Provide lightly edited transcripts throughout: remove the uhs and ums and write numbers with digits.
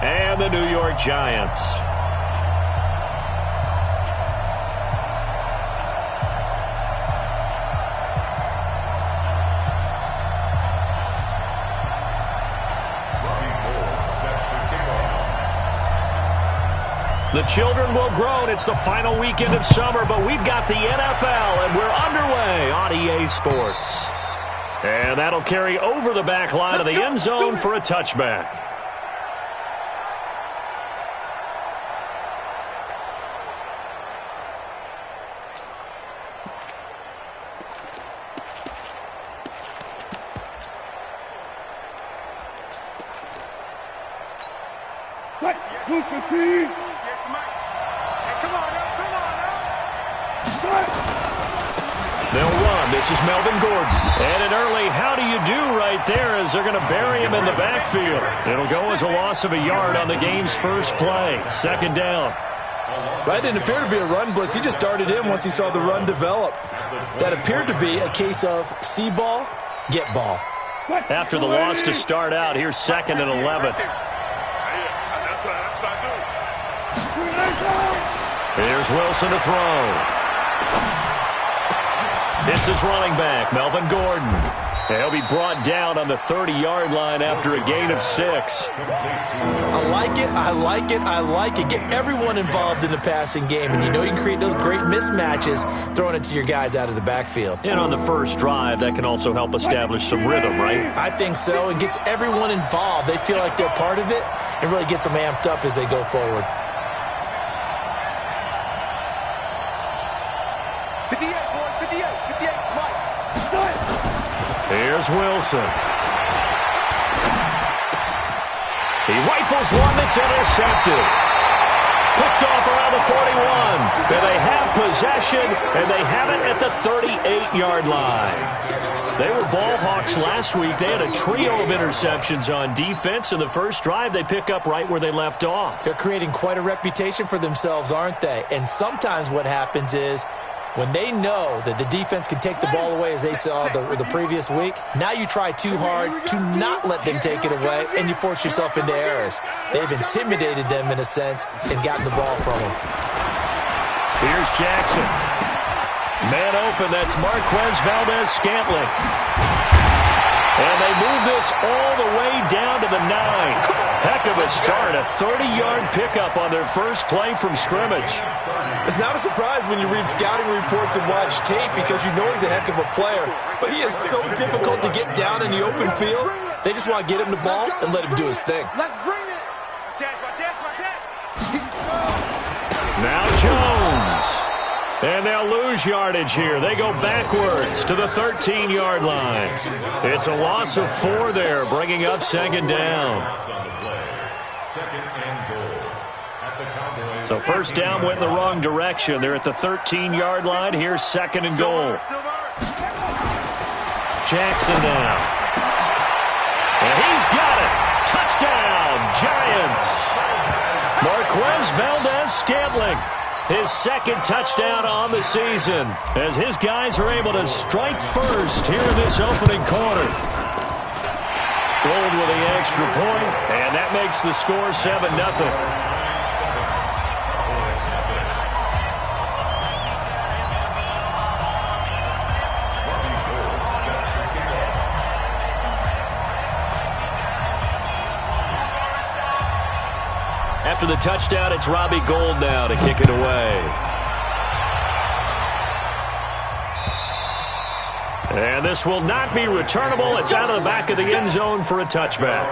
and the New York Giants. The children will groan. It's the final weekend of summer, but we've got the NFL, and we're underway on EA Sports. And that'll carry over the back line of the end zone for a touchback. They'll run. This is Melvin Gordon. And an early how do you do right there as they're going to bury him in the backfield. It'll go as a loss of a yard on the game's first play. Second down. That didn't appear to be a run blitz. He just darted in once he saw the run develop. That appeared to be a case of see ball, get ball. After the loss to start out, here's 2nd and 11. Here's Wilson to throw. It's his running back, Melvin Gordon. He'll be brought down on the 30-yard line after a gain of 6. I like it, I like it, I like it. Get everyone involved in the passing game, and you know you can create those great mismatches throwing it to your guys out of the backfield. And on the first drive, that can also help establish some rhythm, right? I think so, and gets everyone involved. They feel like they're part of it, and really gets them amped up as they go forward. Here's Wilson. He rifles one that's intercepted. Picked off around the 41. And they have possession, and they have it at the 38-yard line. They were ball hawks last week. They had a trio of interceptions on defense. In the first drive, they pick up right where they left off. They're creating quite a reputation for themselves, aren't they? And sometimes what happens is, when they know that the defense can take the ball away, as they saw the previous week, now you try too hard to not let them take it away, and you force yourself into errors. They've intimidated them, in a sense, and gotten the ball from them. Here's Jackson. Man open, that's Marquez Valdez-Scantling. And they move this all the way down to the 9. Heck of a start, a 30-yard pickup on their first play from scrimmage. It's not a surprise when you read scouting reports and watch tape because you know he's a heck of a player. But he is so difficult to get down in the open field. They just want to get him the ball and let him do his thing. Let's bring it. Now Jones. And they'll lose yardage here. They go backwards to the 13-yard line. It's a loss of 4 there, bringing up 2nd down. So first down went in the wrong direction. They're at the 13-yard line. Here's 2nd and goal. Jackson now. And he's got it. Touchdown, Giants. Marquez Valdez-Scantling. His 2nd touchdown on the season as his guys are able to strike first here in this opening quarter. Gold with the extra point, and that makes the score 7-0. After the touchdown, it's Robbie Gould now to kick it away. And this will not be returnable. It's out of the back of the end zone for a touchback.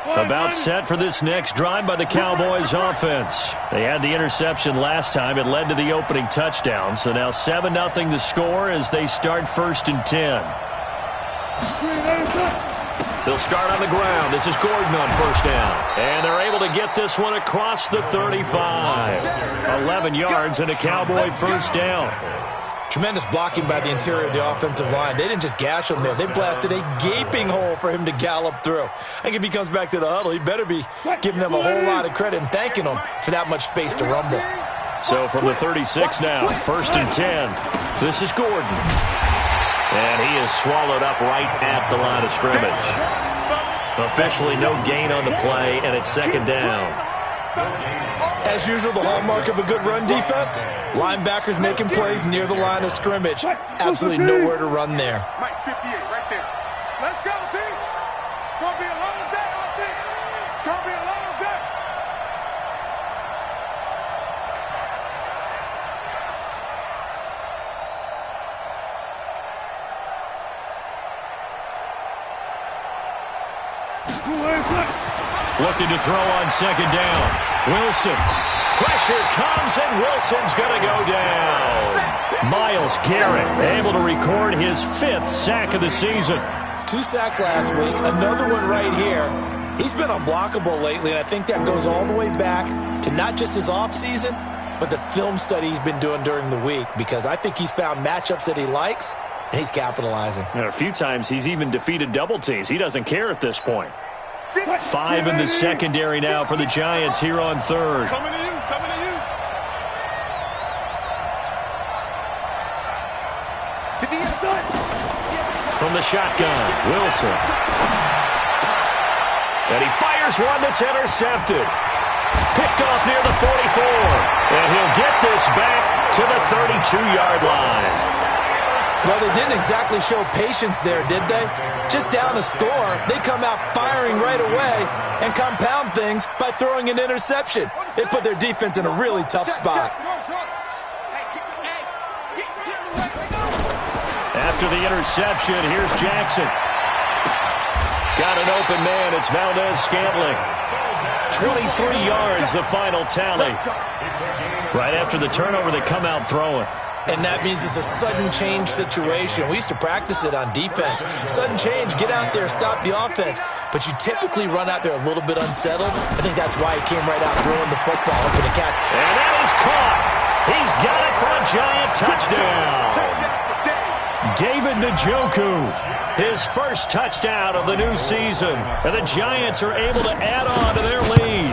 About set for this next drive by the Cowboys offense. They had the interception last time. It led to the opening touchdown. So now 7-0 the score as they start 1st and 10. They'll start on the ground. This is Gordon on first down. And they're able to get this one across the 35. 11 yards and a Cowboy first down. Tremendous blocking by the interior of the offensive line. They didn't just gash him there. They blasted a gaping hole for him to gallop through. I think if he comes back to the huddle, he better be giving them a whole lot of credit and thanking them for that much space to rumble. So from the 36 now, 1st and 10. This is Gordon. And he is swallowed up right at the line of scrimmage. Officially no gain on the play, and it's second down. As usual, the hallmark of a good run defense, linebackers making plays near the line of scrimmage. Absolutely nowhere to run there. Mike 58 right there. Let's go, team. It's going to be a long day on this. It's going to be a long day. Looking to throw on second down. Wilson. Pressure comes, and Wilson's going to go down. Myles Garrett able to record his 5th sack of the season. 2 sacks last week, another one right here. He's been unblockable lately, and I think that goes all the way back to not just his offseason, but the film study he's been doing during the week, because I think he's found matchups that he likes, and he's capitalizing. And a few times he's even defeated double teams. He doesn't care at this point. 5 in the secondary now for the Giants here on third. Coming to you, coming to you. From the shotgun, Wilson. And he fires one that's intercepted. Picked off near the 44. And he'll get this back to the 32-yard line. Well, they didn't exactly show patience there, did they? Just down a score, they come out firing right away and compound things by throwing an interception. They put their defense in a really tough spot. After the interception, here's Jackson. Got an open man. It's Valdez-Scantling. 23 yards, the final tally. Right after the turnover, they come out throwing. And that means it's a sudden change situation. We used to practice it on defense. Sudden change, get out there, stop the offense. But you typically run out there a little bit unsettled. I think that's why he came right out throwing the football, hoping to catch. And that is caught. He's got it for a Giant touchdown. David Njoku, his first touchdown of the new season. And the Giants are able to add on to their lead.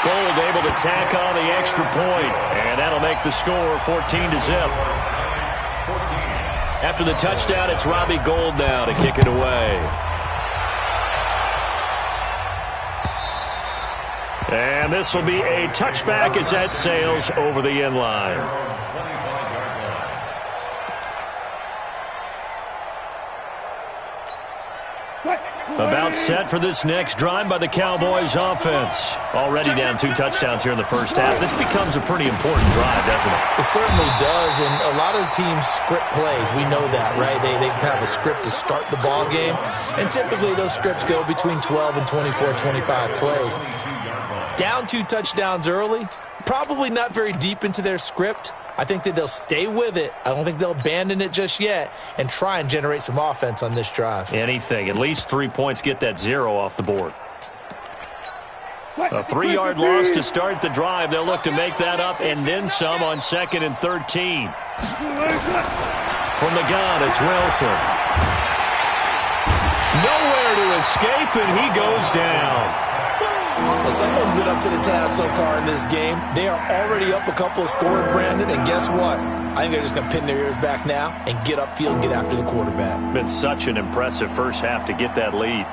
Gold able to tack on the extra point, and that'll make the score 14-0. After the touchdown, it's Robbie Gould now to kick it away. And this will be a touchback as that sails over the end line. About set for this next drive by the Cowboys offense. Already down 2 touchdowns here in the first half. This becomes a pretty important drive, doesn't it? It certainly does, and a lot of teams script plays. We know that, right? They have a script to start the ball game, and typically those scripts go between 12 and 24, 25 plays. Down 2 touchdowns early, probably not very deep into their script. I think that they'll stay with it. I don't think they'll abandon it just yet and try and generate some offense on this drive. Anything. At least 3 points, get that 0 off the board. A 3-yard loss to start the drive. They'll look to make that up and then some on 2nd and 13. From the gun, it's Wilson. Nowhere to escape, and he goes down. Well, someone's been up to the task so far in this game. They are already up a couple of scores, Brandon, and guess what? I think they're just going to pin their ears back now and get upfield and get after the quarterback. Been such an impressive first half to get that lead.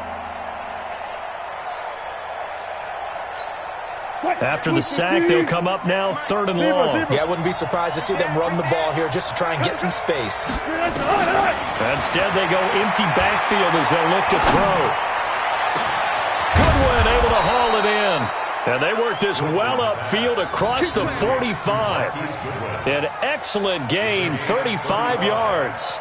After the sack, they'll come up now 3rd and long. Yeah, I wouldn't be surprised to see them run the ball here just to try and get some space. Instead, they go empty backfield as they'll look to throw. Goodwin able to haul it in. And they work this well upfield across the 45. An excellent gain, 35 yards.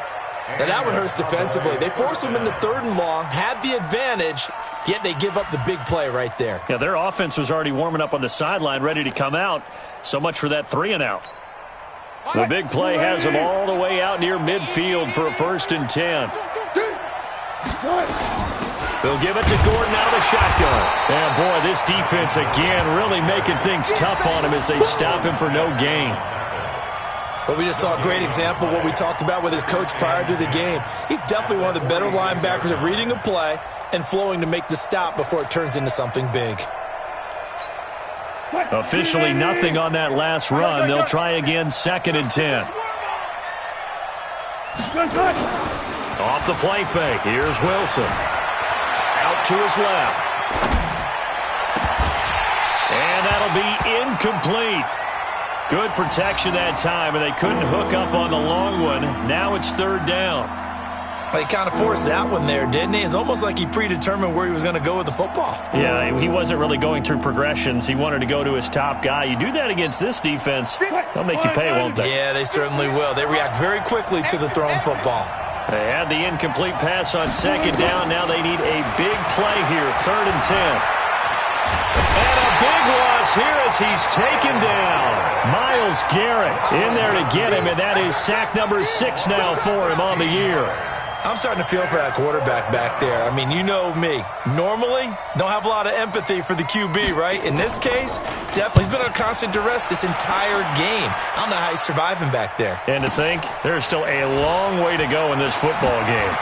And that one hurts defensively. They force them into 3rd and long, had the advantage, yet they give up the big play right there. Yeah, their offense was already warming up on the sideline, ready to come out. So much for that 3-and-out. The big play has them all the way out near midfield for a 1st and 10. They'll give it to Gordon out of the shotgun. And, boy, this defense, again, really making things tough on him as they stop him for no gain. Well, we just saw a great example of what we talked about with his coach prior to the game. He's definitely one of the better linebackers at reading a play and flowing to make the stop before it turns into something big. Officially nothing on that last run. They'll try again 2nd and 10. Off the play fake. Here's Wilson. Out to his left. And that'll be incomplete. Good protection that time, and they couldn't hook up on the long one. Now it's third down. Well, he kind of forced that one there, didn't he? It's almost like he predetermined where he was going to go with the football. Yeah, he wasn't really going through progressions. He wanted to go to his top guy. You do that against this defense, they'll make you pay, won't they? Yeah, they certainly will. They react very quickly to the thrown football. They had the incomplete pass on second down. Now they need a big play here, 3rd and 10. And a big loss here as he's taken down. Myles Garrett in there to get him, and that is sack number 6 now for him on the year. I'm starting to feel for that quarterback back there. I mean, you know me. Normally, don't have a lot of empathy for the QB, right? In this case, definitely he's been under constant duress this entire game. I don't know how he's surviving back there. And to think, there's still a long way to go in this football game.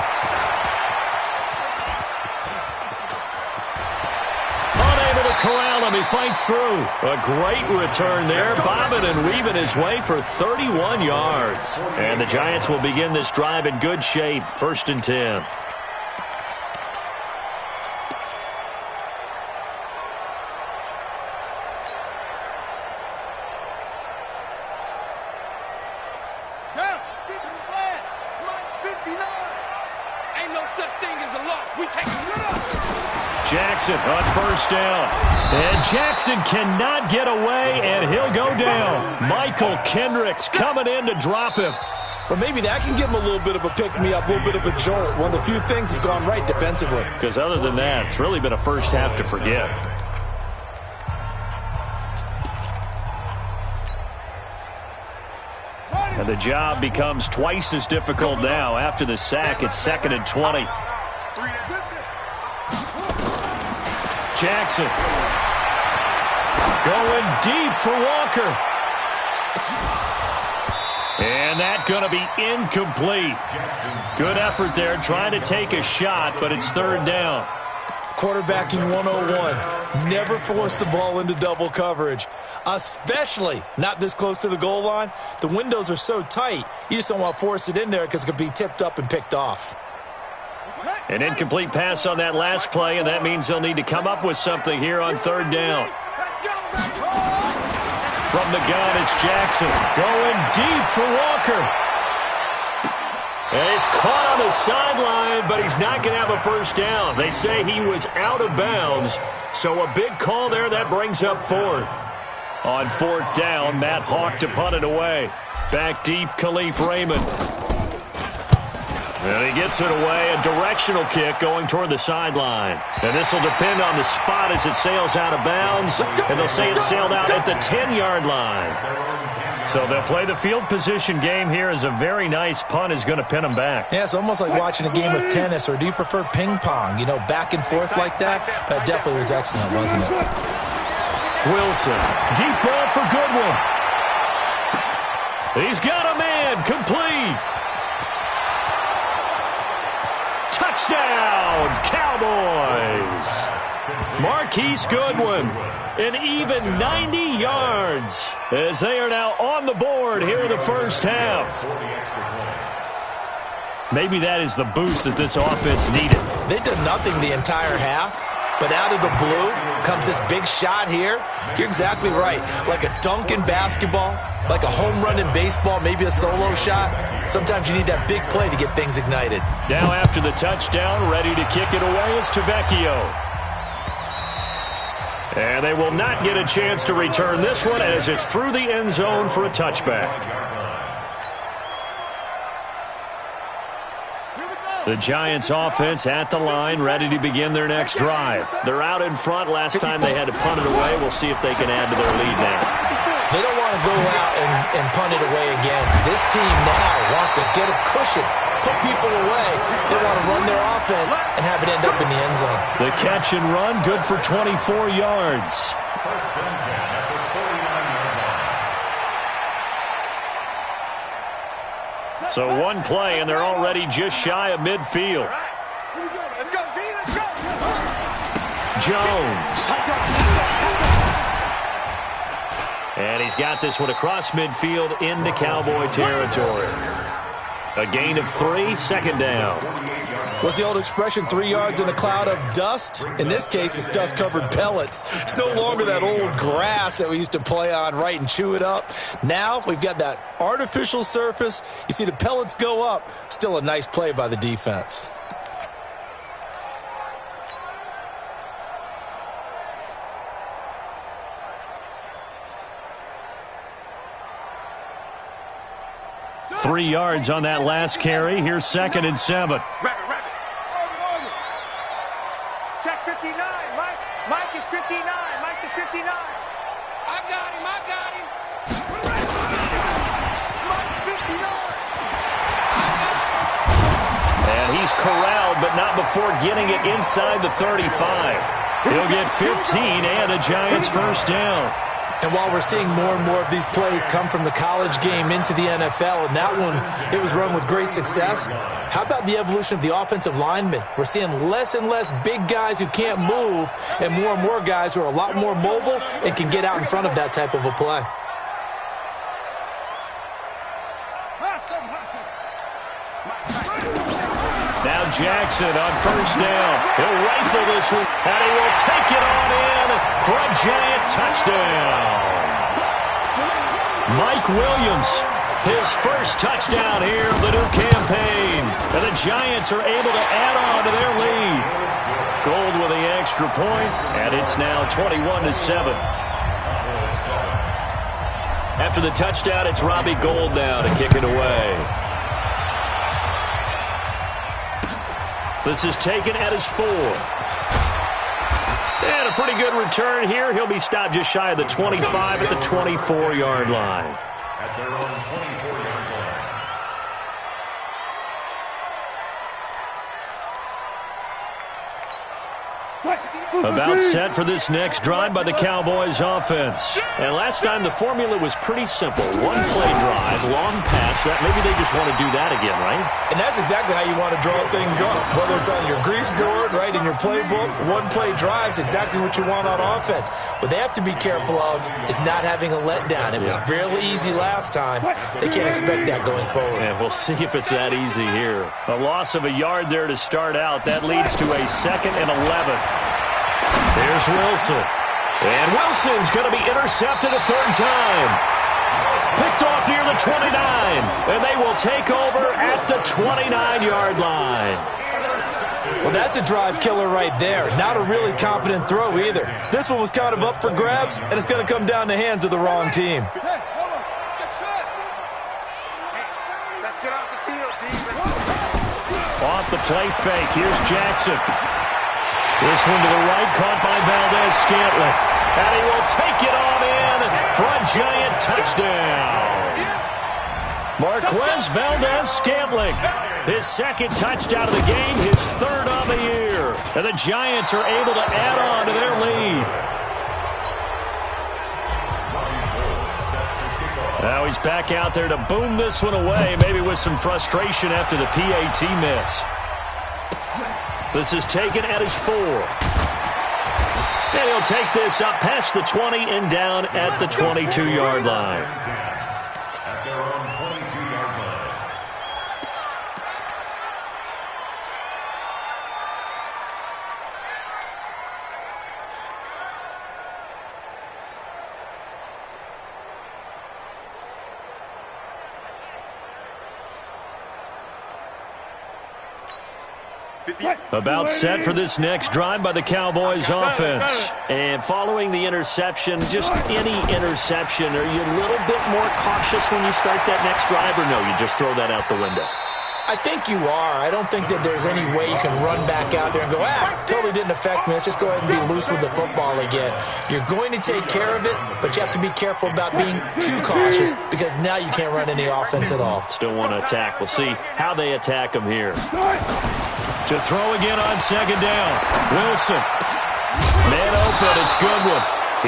Corral him. He fights through. A great return there. Bobbing and weaving his way for 31 yards. And the Giants will begin this drive in good shape. 1st and 10. Jackson on 1st down. And Jackson cannot get away, and he'll go down. Michael Kendricks coming in to drop him. Well, maybe that can give him a little bit of a pick-me-up, a little bit of a jolt. One of the few things has gone right defensively. Because other than that, it's really been a first half to forget. And the job becomes twice as difficult now. After the sack, it's 2nd and 20. Jackson going deep for Walker. And that's going to be incomplete. Good effort there trying to take a shot, but it's 3rd down. Quarterbacking 101. Never force the ball into double coverage, especially not this close to the goal line. The windows are so tight, you just don't want to force it in there because it could be tipped up and picked off. An incomplete pass on that last play, and that means they'll need to come up with something here on 3rd down. From the gun, it's Jackson going deep for Walker. And he's caught on the sideline, but he's not going to have a 1st down. They say he was out of bounds, so a big call there. That brings up 4th. On 4th down, Matt Hawk to punt it away. Back deep, Khalif Raymond. And he gets it away, a directional kick going toward the sideline. And this will depend on the spot as it sails out of bounds. And they'll say it sailed out at the 10-yard line. So they'll play the field position game here as a very nice punt is going to pin them back. Yeah, it's almost like watching a game of tennis, or do you prefer ping pong? You know, back and forth like that? That definitely was excellent, wasn't it? Wilson, deep ball for Goodwin. He's got a man, complete. Touchdown, Cowboys. Marquise Goodwin, an even 90 yards as they are now on the board here in the first half. Maybe that is the boost that this offense needed. They did nothing the entire half, but out of the blue comes this big shot here. You're exactly right. Like a dunk in basketball, like a home run in baseball, maybe a solo shot. Sometimes you need that big play to get things ignited. Now after the touchdown, ready to kick it away is Tavecchio. And they will not get a chance to return this one as it's through the end zone for a touchback. The Giants offense at the line, ready to begin their next drive. They're out in front. Last time they had to punt it away. We'll see if they can add to their lead now. They don't want to go out and punt it away again. This team now wants to get a cushion, put people away. They want to run their offense and have it end up in the end zone. The catch and run, good for 24 yards. So one play, and they're already just shy of midfield. Let's go, V, let's go. Jones. And he's got this one across midfield into Cowboy territory. A gain of 3, second down. What's the old expression, 3 yards in a cloud of dust? In this case, it's dust-covered pellets. It's no longer that old grass that we used to play on, right, and chew it up. Now we've got that artificial surface. You see the pellets go up. Still a nice play by the defense. Three yards on that last carry. Here's 2nd and 7. Rabbit. Check 59. Mike is 59. Mike to 59. I got him. Mike 59. And he's corralled, but not before getting it inside the 35. He'll get 15 and a Giants first down. And while we're seeing more and more of these plays come from the college game into the NFL, and that one, it was run with great success, how about the evolution of the offensive linemen? We're seeing less and less big guys who can't move and more guys who are a lot more mobile and can get out in front of that type of a play. Now Jackson on first down. He'll rifle this one, and he will take it on in for a Giant touchdown. Mike Williams, his first touchdown here of the new campaign. And the Giants are able to add on to their lead. Gold with the extra point, and it's now 21-7. After the touchdown, it's Robbie Gould now to kick it away. This is taken at his 4. And a pretty good return here. He'll be stopped just shy of the 25 at the 24-yard line. At their own 24-yard line. About set for this next drive by the Cowboys offense. And last time the formula was pretty simple. One play drive, long pass. Maybe they just want to do that again, right? And that's exactly how you want to draw things up. Whether it's on your grease board, right, in your playbook, one play drive is exactly what you want on offense. What they have to be careful of is not having a letdown. It was fairly easy last time. They can't expect that going forward. Yeah, we'll see if it's that easy here. A loss of a yard there to start out. That leads to a 2nd and 11. Here's Wilson. And Wilson's going to be intercepted a 3rd time. Picked off near the 29. And they will take over at the 29-yard line. Well, that's a drive killer right there. Not a really confident throw either. This one was kind of up for grabs, and it's going to come down the hands of the wrong team. Hey, hold on. Get shot. Hey, let's get off the field, D. Off the play fake. Here's Jackson. This one to the right, caught by Valdez-Scantling. And he will take it on in for a Giant touchdown. Marquez Valdez-Scantling, his 2nd touchdown of the game, his 3rd of the year. And the Giants are able to add on to their lead. Now he's back out there to boom this one away, maybe with some frustration after the PAT miss. This is taken at his 4. And he'll take this up past the 20 and down at the 22-yard line. At their own 22-yard line. About set for this next drive by the Cowboys offense. And following the interception, just any interception, are you a little bit more cautious when you start that next drive, or no, you just throw that out the window? I think you are. I don't think that there's any way you can run back out there and go, totally didn't affect me. Let's just go ahead and be loose with the football again. You're going to take care of it, but you have to be careful about being too cautious because now you can't run any offense at all. Still want to attack. We'll see how they attack them here. To throw again on 2nd down. Wilson. Man open. It's Goodwin.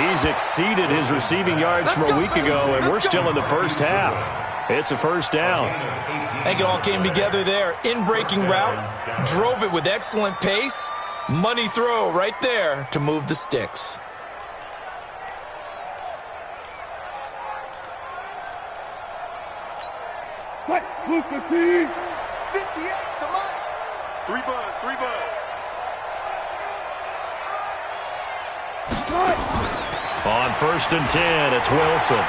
He's exceeded his receiving yards from a week ago, and we're still in the first half. It's a first down. I think it all came together there. In-breaking route. Drove it with excellent pace. Money throw right there to move the sticks. Fight, Fluke team. 58, come on. 3 buds, 3 buds. On 1st and 10, it's Wilson.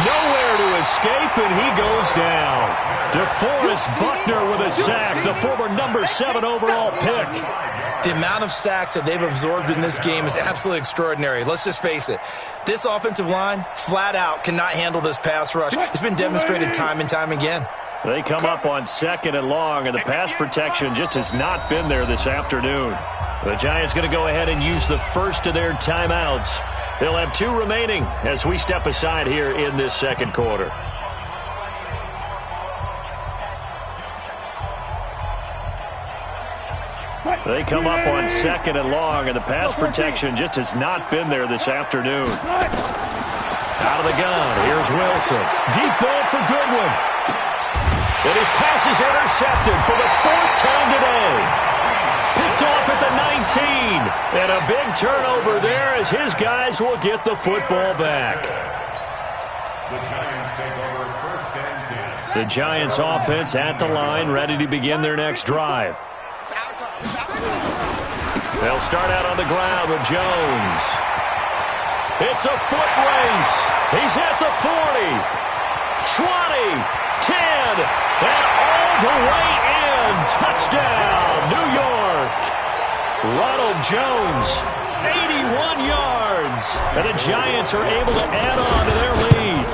Nowhere to escape, and he goes down. DeForest Buckner with a sack, the former number 7 overall pick. The amount of sacks that they've absorbed in this game is absolutely extraordinary. Let's just face it. This offensive line, flat out, cannot handle this pass rush. It's been demonstrated time and time again. They come up on 2nd and long, and the pass protection just has not been there this afternoon. The Giants going to go ahead and use the first of their timeouts. They'll have 2 remaining as we step aside here in this second quarter. They come up on 2nd and long, and the pass protection just has not been there this afternoon. Out of the gun, here's Wilson. Deep ball for Goodwin. And his pass is intercepted for the 4th time today. Picked off at the 19. And a big turnover there as his guys will get the football back. The Giants take over 1st and 10. The Giants offense at the line, ready to begin their next drive. They'll start out on the ground with Jones. It's a foot race. He's at the 40, 20, 10, and all the way in. Touchdown, New York. Ronald Jones, 81 yards. And the Giants are able to add on to their lead.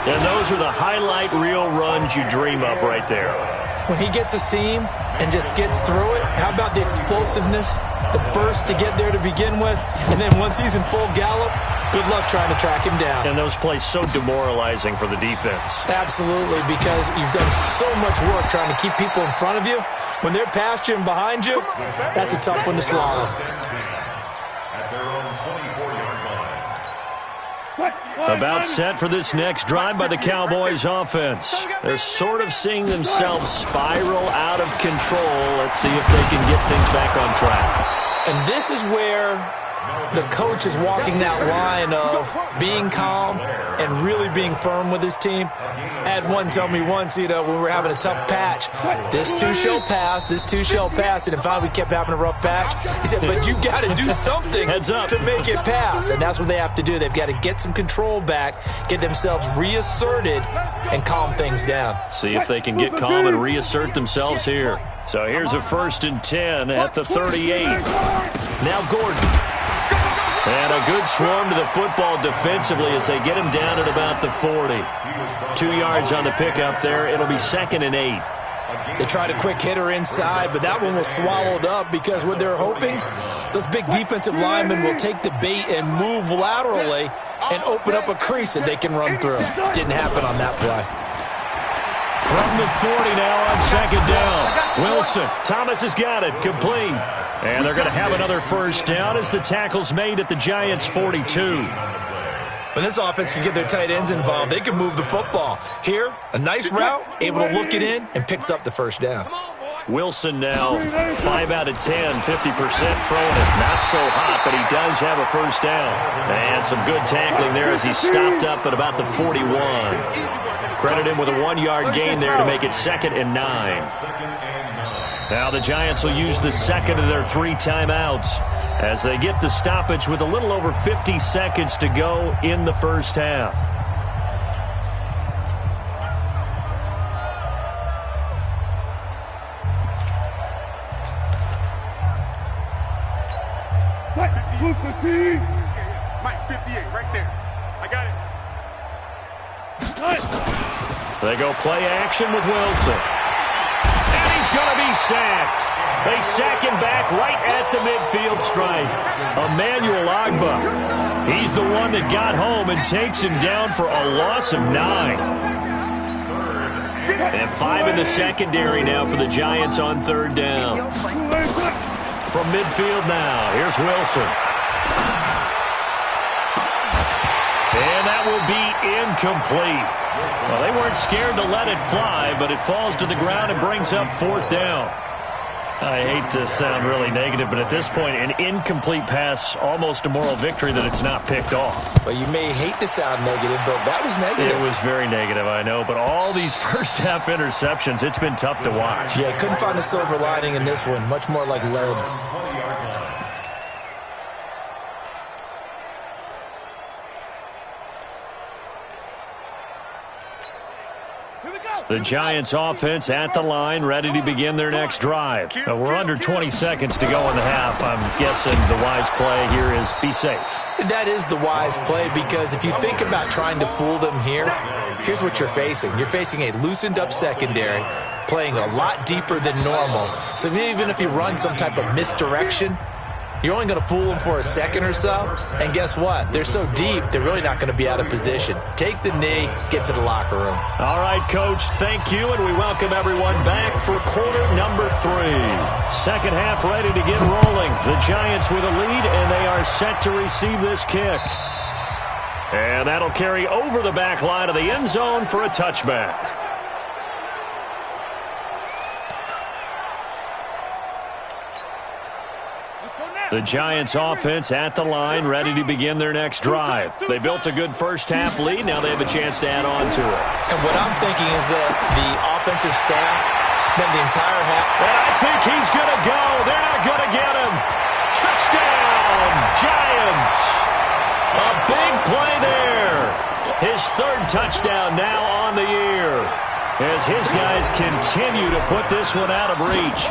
And those are the highlight reel runs you dream of right there. When he gets a seam and just gets through it, how about the explosiveness, the burst to get there to begin with, and then once he's in full gallop, good luck trying to track him down. And those plays so demoralizing for the defense. Absolutely, because you've done so much work trying to keep people in front of you. When they're past you and behind you, that's a tough one to swallow. At their own 24-yard line. About set for this next drive by the Cowboys offense. They're sort of seeing themselves spiral out of control. Let's see if they can get things back on track. And this is where the coach is walking that line of being calm and really being firm with his team. I had one tell me once, when we were having a tough patch, this too shall pass, this too shall pass. And then finally we kept having a rough patch. He said, but you got to do something to make it pass. And that's what they have to do. They've got to get some control back, get themselves reasserted, and calm things down. See if they can get calm and reassert themselves here. So here's a 1st and 10 at the 38. Now Gordon. And a good swarm to the football defensively as they get him down at about the 40. 2 yards on the pickup there. It'll be 2nd and 8. They tried a quick hitter inside, but that one was swallowed up because what they're hoping, those big defensive linemen will take the bait and move laterally and open up a crease that they can run through. Didn't happen on that play. From the 40 now on 2nd down. Wilson. Thomas has got it. Complete. And they're going to have another 1st down as the tackle's made at the Giants' 42. When this offense can get their tight ends involved, they can move the football. Here, a nice route, able to look it in, and picks up the 1st down. Wilson now 5 out of 10, 50% throwing it. Not so hot, but he does have a 1st down. And some good tackling there as he stopped up at about the 41. Credit him with a 1-yard gain there to make it 2nd and 9. Now the Giants will use the 2nd of their 3 timeouts as they get the stoppage with a little over 50 seconds to go in the 1st half. Mike, 58, right there. I got it. They go play action with Wilson. And he's going to be sacked. They sack him back right at the midfield stripe. Emmanuel Agba. He's the one that got home and takes him down for a loss of 9. And 5 in the secondary now for the Giants on 3rd down. From midfield now, here's Wilson. And that will be incomplete. Well, they weren't scared to let it fly, but it falls to the ground and brings up 4th down. I hate to sound really negative, but at this point, an incomplete pass, almost a moral victory that it's not picked off. Well, you may hate to sound negative, but that was negative. It was very negative, I know, but all these first-half interceptions, it's been tough to watch. Yeah, couldn't find a silver lining in this one. Much more like lead. The Giants offense at the line, ready to begin their next drive. We're under 20 seconds to go in the half. I'm guessing the wise play here is be safe. That is the wise play, because if you think about trying to fool them here, here's what you're facing. You're facing a loosened up secondary, playing a lot deeper than normal. So even if you run some type of misdirection, you're only going to fool them for a second or so. And guess what? They're so deep, they're really not going to be out of position. Take the knee, get to the locker room. All right, Coach, thank you, and we welcome everyone back for quarter number 3. Second half ready to get rolling. The Giants with a lead, and they are set to receive this kick. And that'll carry over the back line of the end zone for a touchback. The Giants offense at the line, ready to begin their next drive. They built a good first-half lead. Now they have a chance to add on to it. And what I'm thinking is that the offensive staff spent the entire half. And I think he's going to go. They're not going to get him. Touchdown, Giants. A big play there. His third touchdown now on the year, as his guys continue to put this one out of reach.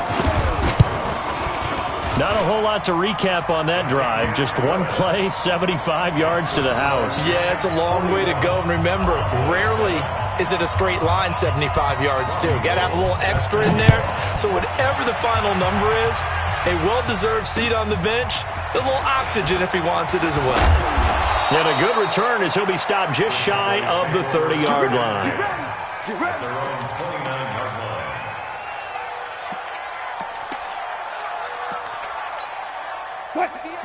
Not a whole lot to recap on that drive. Just one play, 75 yards to the house. Yeah, it's a long way to go. And remember, rarely is it a straight line 75 yards, too. Got to have a little extra in there. So whatever the final number is, a well-deserved seat on the bench, a little oxygen if he wants it as well. And a good return as he'll be stopped just shy of the 30-yard line.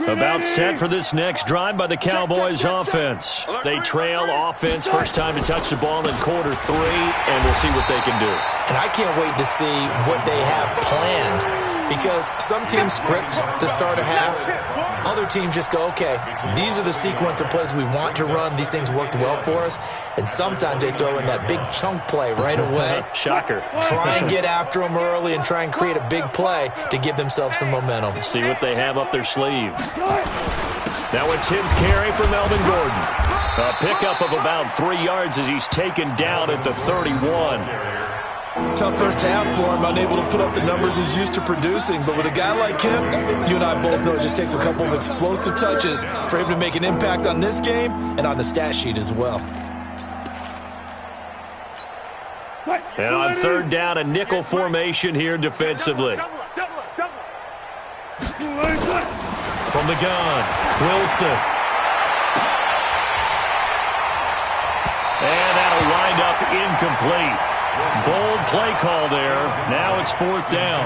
About set for this next drive by the Cowboys offense. They trail offense, first time to touch the ball in quarter 3, and we'll see what they can do. And I can't wait to see what they have planned, because some teams script to start a half. Other teams just go, okay, these are the sequence of plays we want to run. These things worked well for us. And sometimes they throw in that big chunk play right away. Shocker. Try and get after them early and try and create a big play to give themselves some momentum. See what they have up their sleeve. Now a 10th carry for Melvin Gordon. A pickup of about 3 yards as he's taken down at the 31. Tough first half for him, unable to put up the numbers he's used to producing. But with a guy like him, you and I both know it just takes a couple of explosive touches for him to make an impact on this game and on the stat sheet as well. And on third down, a nickel formation here defensively. From the gun, Wilson. And that'll wind up incomplete. Bold play call there. Now it's 4th down.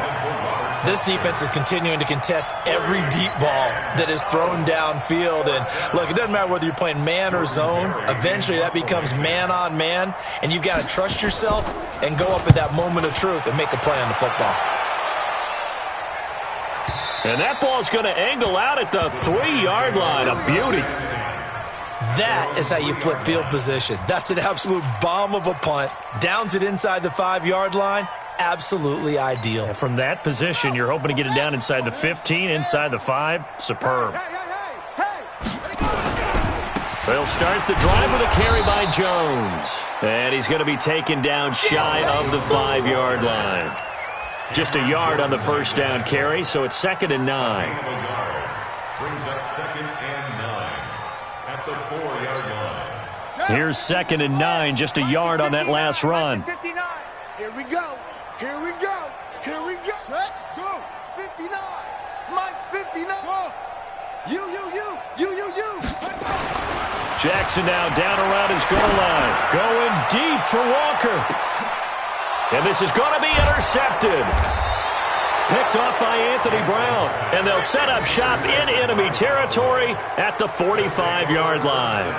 This defense is continuing to contest every deep ball that is thrown downfield. And look, it doesn't matter whether you're playing man or zone. Eventually that becomes man on man. And you've got to trust yourself and go up at that moment of truth and make a play on the football. And that ball's going to angle out at the 3-yard line. A beauty. That is how you flip field position. That's an absolute bomb of a punt. Downs it inside the 5-yard line. Absolutely ideal. From that position, you're hoping to get it down inside the 15, inside the 5. Superb. They'll start the drive with a carry by Jones. And he's going to be taken down shy of the 5-yard line. Just a yard on the first down carry, so it's 2nd and 9. Brings up 2nd and 9 at the 4-yard line. Here's 2nd and 9, just a yard on that last run. 59. Here we go. Here we go. Here we go. Set. Go. 59. Mike's 59. Go. You. Jackson now down around his goal line. Going deep for Walker. And this is going to be intercepted. Picked off by Anthony Brown. And they'll set up shop in enemy territory at the 45-yard line.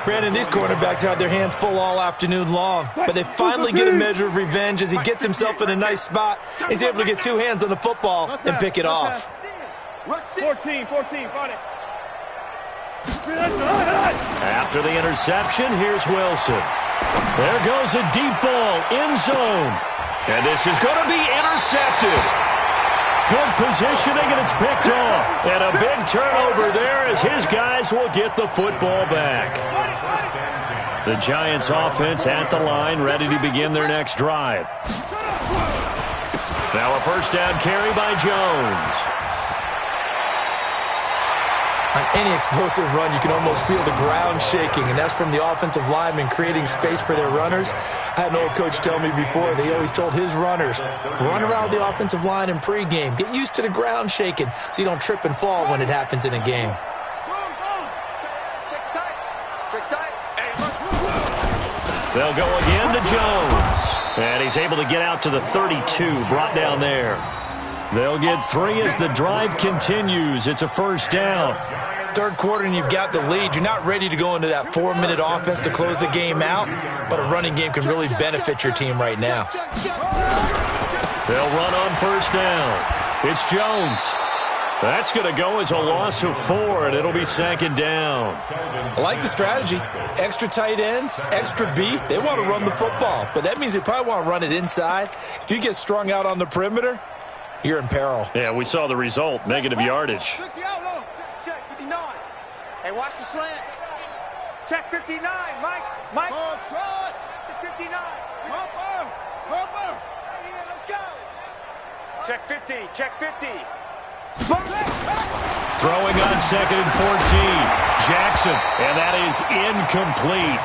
Brandon, these cornerbacks had their hands full all afternoon long, but they finally get a measure of revenge as he gets himself in a nice spot. He's able to get two hands on the football and pick it off. 14, run it. After the interception, here's Wilson. There goes a deep ball, end zone. And this is going to be intercepted. Good positioning, and it's picked off. And a big turnover there as his guys will get the football back. The Giants offense at the line, ready to begin their next drive. Now a first down carry by Jones. On any explosive run, you can almost feel the ground shaking, and that's from the offensive linemen creating space for their runners. I had an old coach tell me before, they always told his runners, run around the offensive line in pregame. Get used to the ground shaking so you don't trip and fall when it happens in a game. They'll go again to Jones. And he's able to get out to the 32, brought down there. They'll get 3 as the drive continues. It's a first down. Third quarter and you've got the lead. You're not ready to go into that 4-minute offense to close the game out, but a running game can really benefit your team right now. They'll run on first down. It's Jones. That's going to go as a loss of 4, and it'll be second down. I like the strategy. Extra tight ends, extra beef. They want to run the football, but that means they probably want to run it inside. If you get strung out on the perimeter, you're in peril. Yeah, we saw the result, negative yardage. Check 59. Hey, watch the slant. Check 59, Mike. Oh, try it. 59. Topper. Let's go. Check 50. Check 50. Throwing on second and 14. Jackson, and that is incomplete.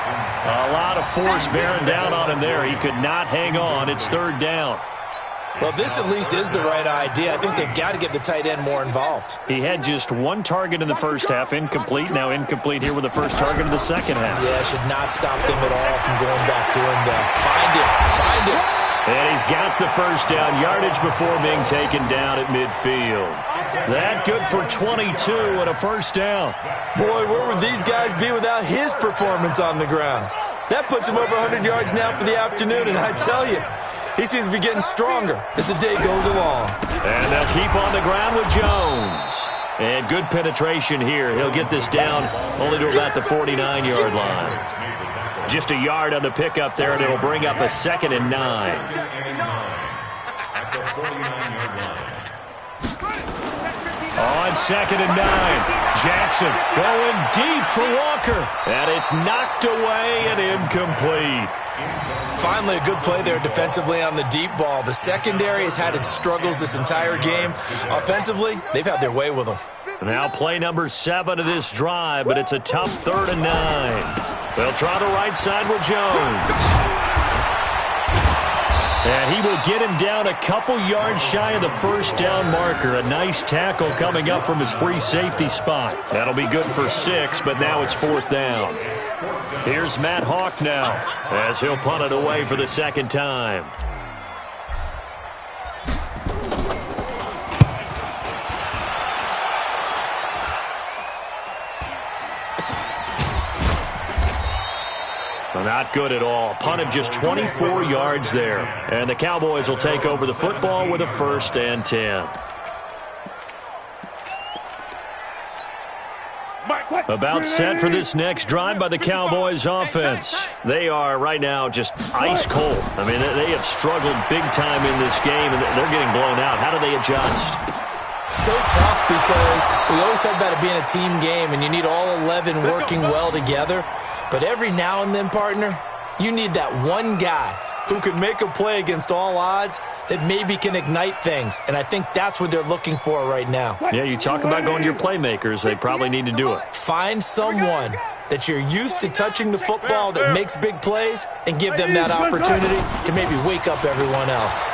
A lot of force bearing down on him there. He could not hang on. It's third down. Well, this at least is the right idea. I think they've got to get the tight end more involved. He had just 1 target in the first half, incomplete. Now incomplete here with the first target of the second half. Yeah, should not stop them at all from going back to him to find it. And he's got the first down, yardage before being taken down at midfield. That good for 22 and a first down. Boy, where would these guys be without his performance on the ground? That puts him over 100 yards now for the afternoon, and I tell you, he seems to be getting stronger as the day goes along. And they'll keep on the ground with Jones. And good penetration here. He'll get this down only to about the 49-yard line. Just a yard on the pickup there, and it'll bring up a 2nd and 9. On 2nd and 9, Jackson going deep for Walker. And it's knocked away and incomplete. Finally, a good play there defensively on the deep ball. The secondary has had its struggles this entire game. Offensively, they've had their way with them. Now play number 7 of this drive, but it's a tough 3rd and 9. They'll try the right side with Jones. And he will get him down a couple yards shy of the first down marker. A nice tackle coming up from his free safety spot. That'll be good for 6, but now it's 4th down. Here's Matt Hawk now as he'll punt it away for the 2nd time. Not good at all. Punt of just 24 yards there. And the Cowboys will take over the football with a 1st and 10. About set for this next drive by the Cowboys offense. They are right now just ice cold. I mean, they have struggled big time in this game, and they're getting blown out. How do they adjust? So tough because we always talk about it being a team game, and you need all 11 working well together. But every now and then, partner, you need that one guy who can make a play against all odds that maybe can ignite things. And I think that's what they're looking for right now. Yeah, you talk about going to your playmakers. They probably need to do it. Find someone that you're used to touching the football that makes big plays and give them that opportunity to maybe wake up everyone else.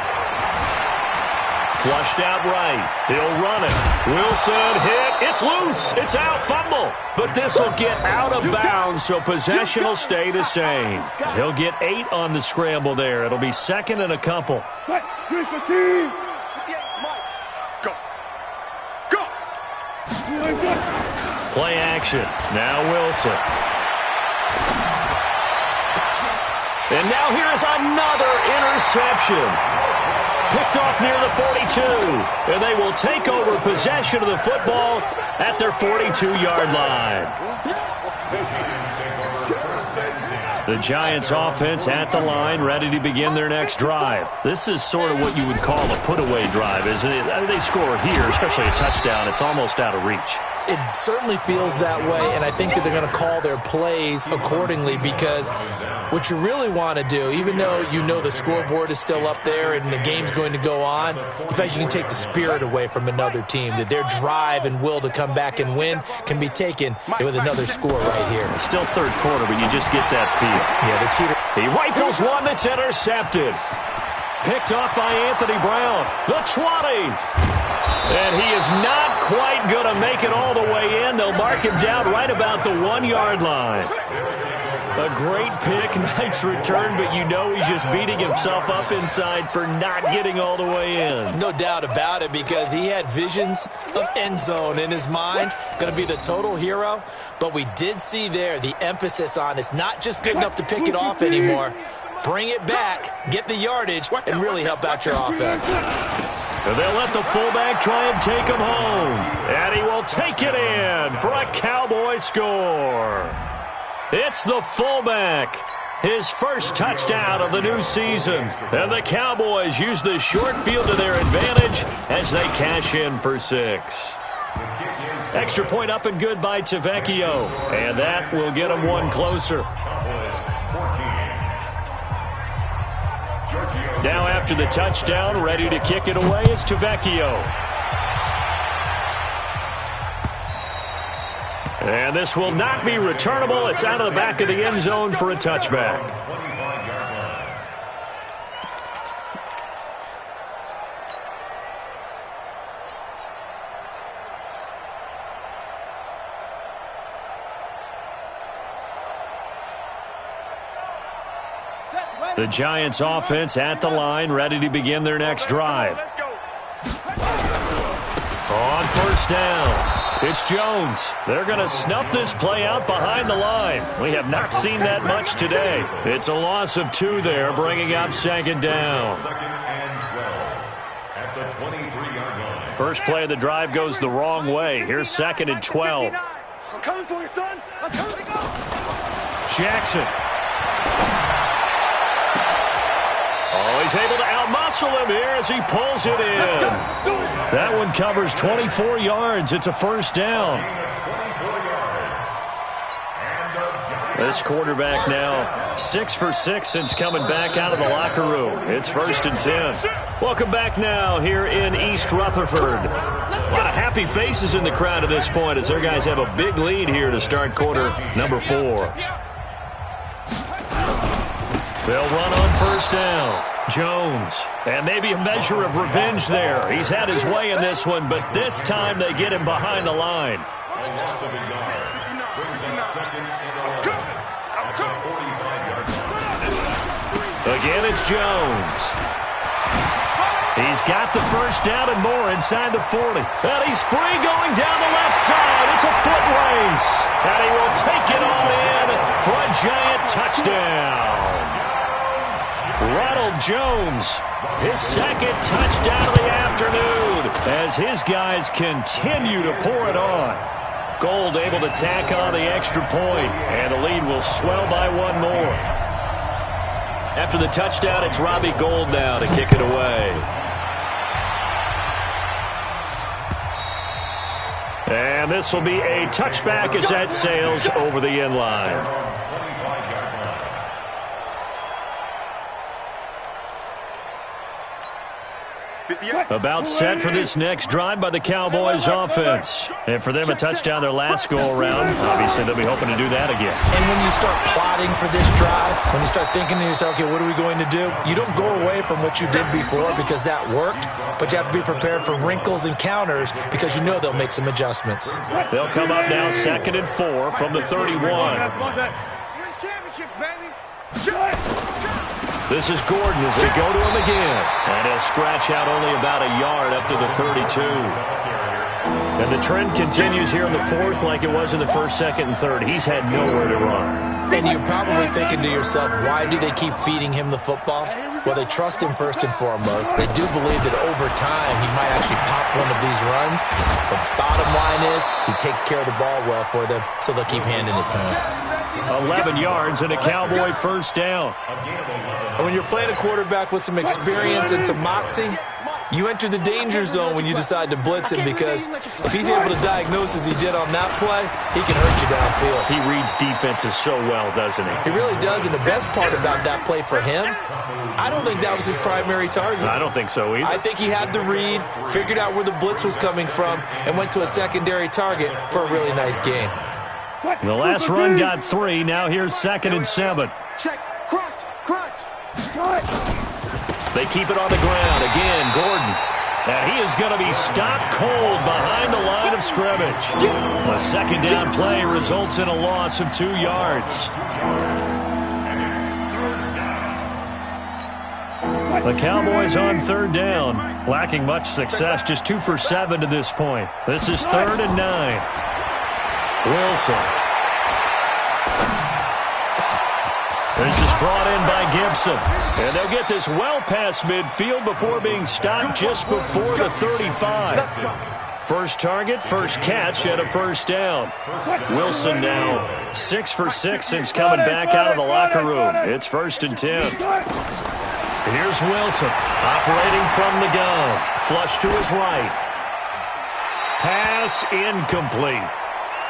Flushed out right. He'll run it. Wilson hit. It's loose. It's out. Fumble. But this will get out of bounds, so possession will stay the same. He'll get 8 on the scramble there. It'll be 2nd and a couple. Go. Play action. Now Wilson. And now here is another interception. Picked off near the 42. And they will take over possession of the football at their 42-yard line. The Giants offense at the line, ready to begin their next drive. This is sort of what you would call a put-away drive, isn't it? I mean, they score here, especially a touchdown. It's almost out of reach. It certainly feels that way, and I think that they're going to call their plays accordingly, because what you really want to do, even though you know the scoreboard is still up there and the game's going to go on, in fact, you can take the spirit away from another team, that their drive and will to come back and win can be taken with another score right here. It's still third quarter, but you just get that feel. Yeah, the cheater. He rifles one that's intercepted. Picked off by Anthony Brown. The 20. And he is not quite going to make it all the way in. They'll mark him down right about the 1-yard line. A great pick, nice return, but you know he's just beating himself up inside for not getting all the way in. No doubt about it, because he had visions of end zone in his mind. Going to be the total hero. But we did see there the emphasis on it's not just good enough to pick it off anymore. Bring it back, get the yardage, and really help out your offense. They'll let the fullback try and take him home. And he will take it in for a Cowboy score. It's the fullback. His first touchdown of the new season. And the Cowboys use the short field to their advantage as they cash in for 6. Extra point up and good by Tavecchio. And that will get him one closer. Now after the touchdown, ready to kick it away is Tavecchio. And this will not be returnable. It's out of the back of the end zone for a touchback. The Giants offense at the line, ready to begin their next drive. On first down, it's Jones. They're going to snuff this play out behind the line. We have not seen that much today. It's a loss of 2 there, bringing up second down. First play of the drive goes the wrong way. Here's second and 12. I'm coming for you, son. I'm coming to go. Jackson. Oh, he's able to outmuscle him here as he pulls it in. That one covers 24 yards. It's a first down. This quarterback now 6 for 6 since coming back out of the locker room. It's first and 10. Welcome back now here in East Rutherford. A lot of happy faces in the crowd at this point as their guys have a big lead here to start quarter number 4. They'll run on first down. Jones. And maybe a measure of revenge there. He's had his way in this one, but this time they get him behind the line. Again, it's Jones. He's got the first down and more inside the 40. And he's free going down the left side. It's a foot race. And he will take it all in for a giant touchdown. Ronald Jones, his second touchdown of the afternoon as his guys continue to pour it on. Gold able to tack on the extra point, and the lead will swell by 1 more. After the touchdown, it's Robbie Gould now to kick it away. And this will be a touchback as that sails over the end line. About set for this next drive by the Cowboys offense. And for them, a touchdown their last go-around. Obviously, they'll be hoping to do that again. And when you start plotting for this drive, when you start thinking to yourself, okay, what are we going to do? You don't go away from what you did before because that worked, but you have to be prepared for wrinkles and counters because you know they'll make some adjustments. They'll come up now 2nd and 4 from the 31. This is Gordon as they go to him again. And he'll scratch out only about a yard up to the 32. And the trend continues here in the fourth like it was in the first, second, and third. He's had nowhere to run. And you're probably thinking to yourself, why do they keep feeding him the football? Well, they trust him first and foremost. They do believe that over time he might actually pop one of these runs. The bottom line is he takes care of the ball well for them, so they'll keep handing it to him. 11 yards and a Cowboy first down. And when you're playing a quarterback with some experience and some moxie, you enter the danger zone when you decide to blitz him, because if he's able to diagnose as he did on that play, he can hurt you downfield. He reads defenses so well, doesn't he? He really does, and the best part about that play for him, I don't think that was his primary target. I don't think so either. I think he had the read, figured out where the blitz was coming from, and went to a secondary target for a really nice gain. The last run got 3. Now here's 2nd and 7. Check. Crunch. They keep it on the ground. Again, Gordon. And he is going to be stopped cold behind the line of scrimmage. A second down play results in a loss of 2 yards. The Cowboys on 3rd down. Lacking much success. Just 2 for 7 to this point. This is 3rd and 9. Wilson. This is brought in by Gibson. And they'll get this well past midfield before being stopped just before the 35. First target, first catch, and a first down. Wilson now 6 for 6 since coming back out of the locker room. It's 1st and 10. Here's Wilson operating from the gun. Flush to his right. Pass incomplete.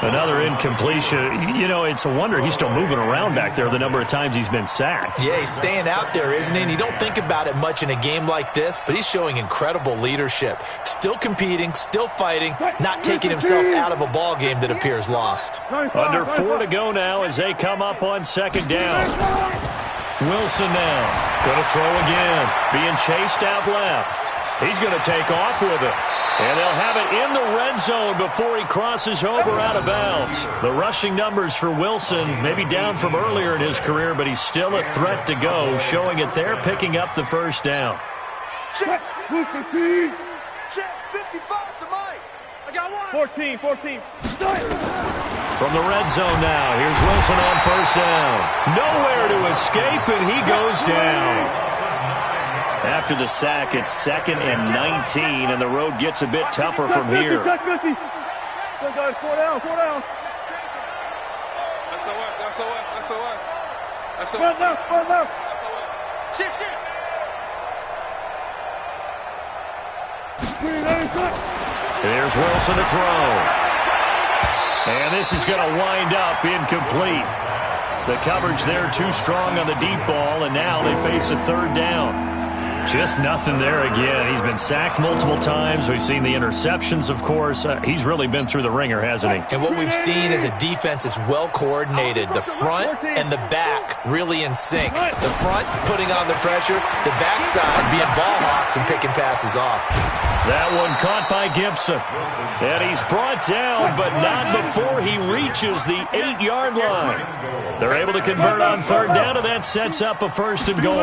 Another incompletion. You know, it's a wonder he's still moving around back there the number of times he's been sacked. Yeah, he's staying out there, isn't he? And you don't think about it much in a game like this, but he's showing incredible leadership. Still competing, still fighting, not taking himself out of a ball game that appears lost. Under 4 to go now as they come up on 2nd down. Wilson now going to throw again. Being chased out left. He's going to take off with it. And they'll have it in the red zone before he crosses over out of bounds. The rushing numbers for Wilson maybe down from earlier in his career, but he's still a threat to go, showing it there, picking up the first down. Check. Check. 55 to Mike. I got 1. 14. From the red zone now, here's Wilson on first down. Nowhere to escape, and he goes down. After the sack, it's 2nd and 19, and the road gets a bit tougher from here. Still got 4 down. Run left. Shift. There's Wilson to throw. And this is going to wind up incomplete. The coverage there too strong on the deep ball, and now they face a 3rd down. Just nothing there again. He's been sacked multiple times. We've seen the interceptions, of course. He's really been through the ringer, hasn't he? And what we've seen is a defense that's well coordinated. The front and the back really in sync. The front putting on the pressure, the backside being ball hawks and picking passes off. That one caught by Gibson. And he's brought down, but not before he reaches the 8-yard line. They're able to convert on 3rd down, and that sets up a 1st and goal.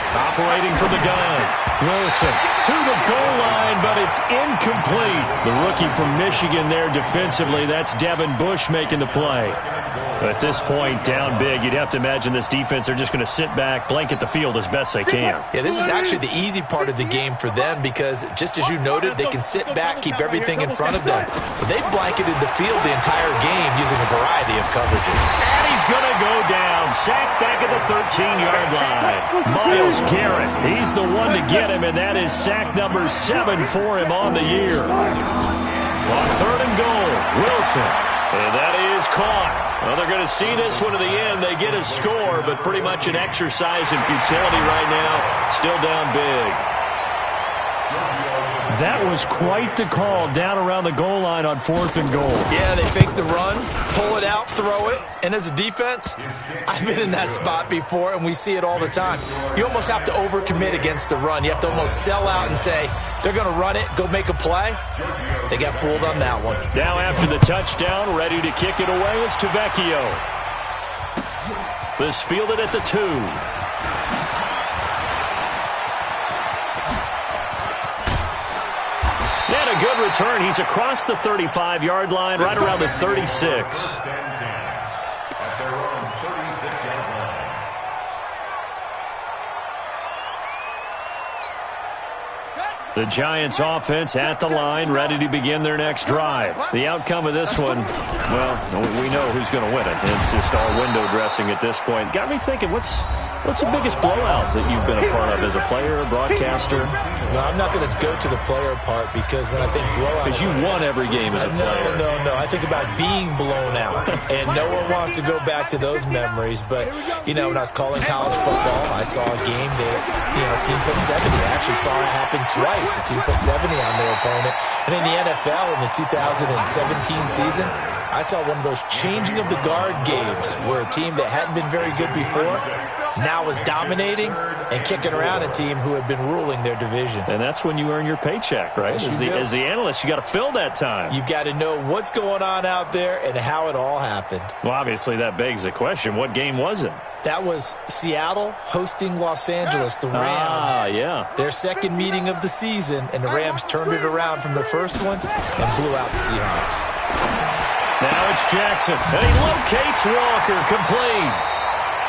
Operating from the gun. Wilson to the goal line, but it's incomplete. The rookie from Michigan there defensively. That's Devin Bush making the play. At this point, down big, you'd have to imagine this defense, they're just going to sit back, blanket the field as best they can. Yeah, this is actually the easy part of the game for them because, just as you noted, they can sit back, keep everything in front of them. But they've blanketed the field the entire game using a variety of coverages. And he's going to go down, sacked back at the 13-yard line. Miles Garrett, he's the one to get him, and that is sack number 7 for him on the year. On 3rd and goal, Wilson. And that is caught. Well, they're going to see this one to the end. They get a score, but pretty much an exercise in futility right now. Still down big. That was quite the call down around the goal line on 4th and goal. Yeah, they fake the run, pull it out, throw it. And as a defense, I've been in that spot before, and we see it all the time. You almost have to overcommit against the run. You have to almost sell out and say, they're going to run it, go make a play. They got fooled on that one. Now after the touchdown, ready to kick it away is Tavecchio. This fielded at the 2. And a a good return. He's across the 35-yard line, right around the 36. At their own 36-yard line. The Giants offense at the line, ready to begin their next drive. The outcome of this one, well, we know who's going to win it. It's just all window dressing at this point. Got me thinking, what's the biggest blowout that you've been a part of as a player, a broadcaster? No, I'm not going to go to the player part because when I think blowout... Because you won every game as a player. No. I think about being blown out. And no one wants to go back to those memories. But, when I was calling college football, I saw a game that, a team put 70. I actually saw it happen twice. A team put 70 on their opponent. And in the NFL, in the 2017 season, I saw one of those changing of the guard games where a team that hadn't been very good before now was dominating and kicking around a team who had been ruling their division. And that's when you earn your paycheck, right? As the analyst, you got to fill that time. You've got to know what's going on out there and how it all happened. Well, obviously that begs the question, what game was it? That was Seattle hosting Los Angeles, the Rams. Yeah. Their second meeting of the season, and the Rams turned it around from the first one and blew out the Seahawks. Now it's Jackson, and he locates Walker, complete.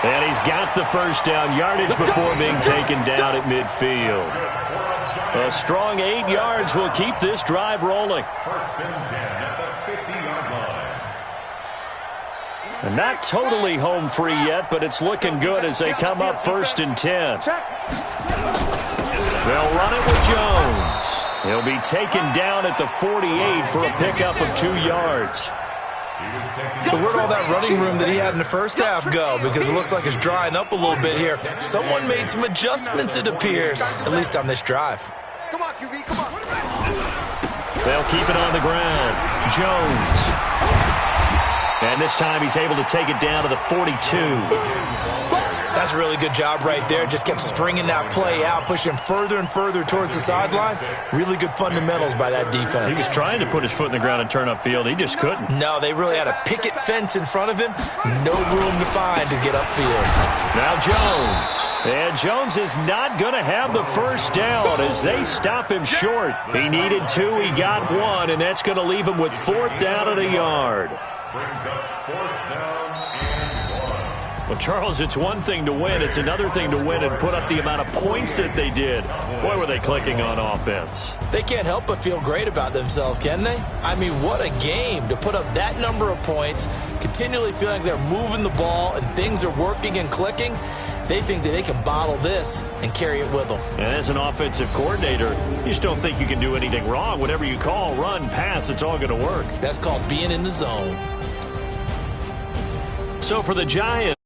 And he's got the first down yardage before being taken down at midfield. A strong 8 yards will keep this drive rolling. First and 10 at the 50-yard line. And not totally home free yet, but it's looking good as they come up first and 10. They'll run it with Jones. He'll be taken down at the 48 for a pickup of 2 yards. So where'd all that running room that he had in the first half go? Because it looks like it's drying up a little bit here. Someone made some adjustments, it appears, at least on this drive. Come on, QB, come on. They'll keep it on the ground. Jones. And this time he's able to take it down to the 42. That's a really good job right there. Just kept stringing that play out, pushing further and further towards the sideline. Really good fundamentals by that defense. He was trying to put his foot in the ground and turn upfield. He just couldn't. No, they really had a picket fence in front of him. No room to find to get upfield. Now Jones. And Jones is not going to have the first down as they stop him short. He needed 2. He got 1, and that's going to leave him with 4th down and a yard. Brings up 4th down and 1. Well, Charles, it's one thing to win. It's another thing to win and put up the amount of points that they did. Boy, were they clicking on offense. They can't help but feel great about themselves, can they? I mean, what a game to put up that number of points, continually feeling like they're moving the ball and things are working and clicking. They think that they can bottle this and carry it with them. And as an offensive coordinator, you just don't think you can do anything wrong. Whatever you call, run, pass, it's all going to work. That's called being in the zone. So for the Giants,